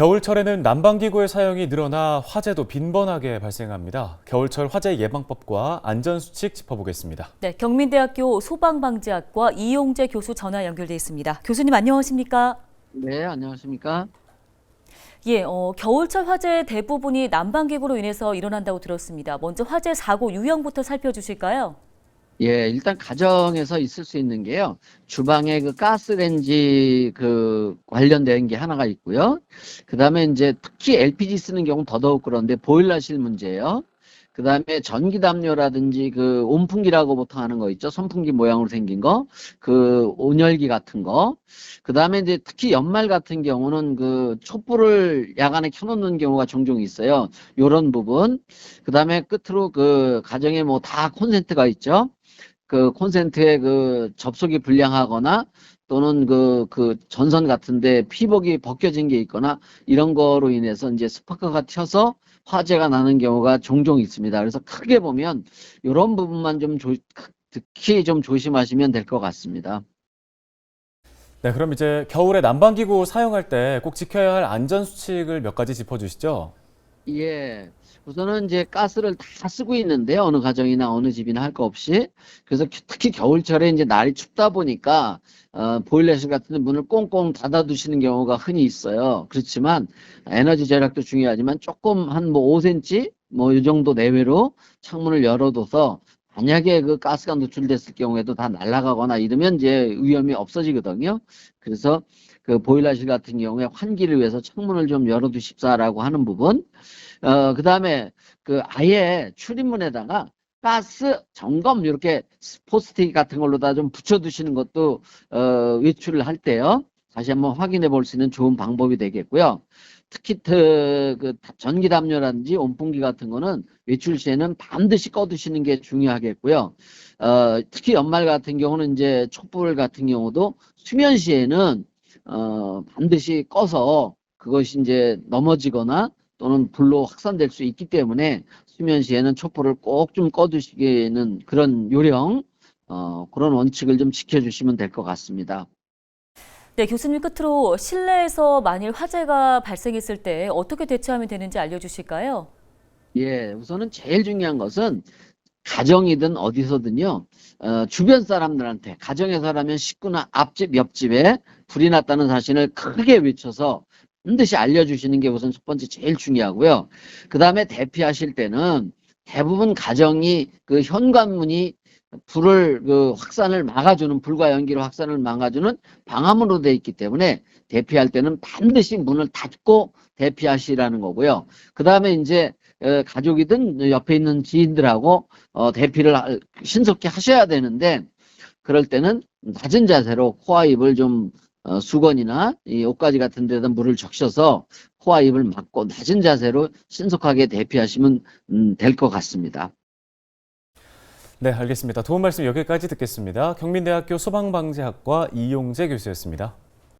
겨울철에는 난방기구의 사용이 늘어나 화재도 빈번하게 발생합니다. 겨울철 화재 예방법과 안전수칙 짚어보겠습니다. 네, 경민대학교 소방방지학과 이용재 교수 전화 연결돼 있습니다. 교수님 안녕하십니까? 네, 안녕하십니까? 예, 겨울철 화재 대부분이 난방기구로 인해서 일어난다고 들었습니다. 먼저 화재 사고 유형부터 살펴주실까요? 예, 일단 가정에서 있을 수 있는 게요. 주방에 그 가스레인지 관련된 게 하나가 있고요. 그다음에 이제 특히 LPG 쓰는 경우는 더더욱 그런데 보일러실 문제예요. 그다음에 전기담요라든지 온풍기라고 보통 하는 거 있죠. 선풍기 모양으로 생긴 거. 온열기 같은 거. 그다음에 이제 특히 연말 같은 경우는 촛불을 야간에 켜놓는 경우가 종종 있어요. 요런 부분. 그다음에 끝으로 가정에 뭐 다 콘센트가 있죠. 콘센트에 접속이 불량하거나 또는 전선 같은데 피복이 벗겨진 게 있거나 이런 거로 인해서 이제 스파크가 튀어서 화재가 나는 경우가 종종 있습니다. 그래서 크게 보면 이런 부분만 특히 좀 조심하시면 될 것 같습니다. 네, 그럼 이제 겨울에 난방기구 사용할 때 꼭 지켜야 할 안전수칙을 몇 가지 짚어주시죠. 예. 우선은 이제 가스를 다 쓰고 있는데요. 어느 가정이나 어느 집이나 할 거 없이. 그래서 특히 겨울철에 이제 날이 춥다 보니까, 보일러실 같은 데 문을 꽁꽁 닫아 두시는 경우가 흔히 있어요. 그렇지만 에너지 절약도 중요하지만 조금 한 5cm? 이 정도 내외로 창문을 열어둬서 만약에 가스가 노출됐을 경우에도 다 날아가거나 이러면 이제 위험이 없어지거든요. 그래서 보일러실 같은 경우에 환기를 위해서 창문을 좀 열어두십사라고 하는 부분. 그다음에 아예 출입문에다가 가스 점검 이렇게 포스트잇 같은 걸로다 좀 붙여두시는 것도 외출을 할 때요. 다시 한번 확인해 볼 수 있는 좋은 방법이 되겠고요. 특히 전기담요라든지 온풍기 같은 거는 외출 시에는 반드시 꺼두시는 게 중요하겠고요. 특히 연말 같은 경우는 이제 촛불 같은 경우도 수면 시에는 반드시 꺼서 그것이 이제 넘어지거나 또는 불로 확산될 수 있기 때문에 수면 시에는 촛불을 꼭 좀 꺼두시는 그런 요령, 그런 원칙을 좀 지켜주시면 될 것 같습니다. 네, 교수님 끝으로 실내에서 만일 화재가 발생했을 때 어떻게 대처하면 되는지 알려주실까요? 예, 우선은 제일 중요한 것은 가정이든 어디서든요, 주변 사람들한테, 가정에서라면 식구나 앞집, 옆집에 불이 났다는 사실을 크게 외쳐서 반드시 알려주시는 게 우선 첫 번째 제일 중요하고요. 그 다음에 대피하실 때는 대부분 가정이 현관문이 불을 확산을 막아주는, 불과 연기로 확산을 막아주는 방화문으로 되어 있기 때문에 대피할 때는 반드시 문을 닫고 대피하시라는 거고요. 그 다음에 이제 가족이든 옆에 있는 지인들하고 대피를 신속히 하셔야 되는데, 그럴 때는 낮은 자세로 코와 입을 좀 수건이나 이 옷가지 같은 데다 물을 적셔서 코와 입을 막고 낮은 자세로 신속하게 대피하시면 될 것 같습니다. 네, 알겠습니다. 도움 말씀 여기까지 듣겠습니다. 경민대학교 소방방지학과 이용재 교수였습니다.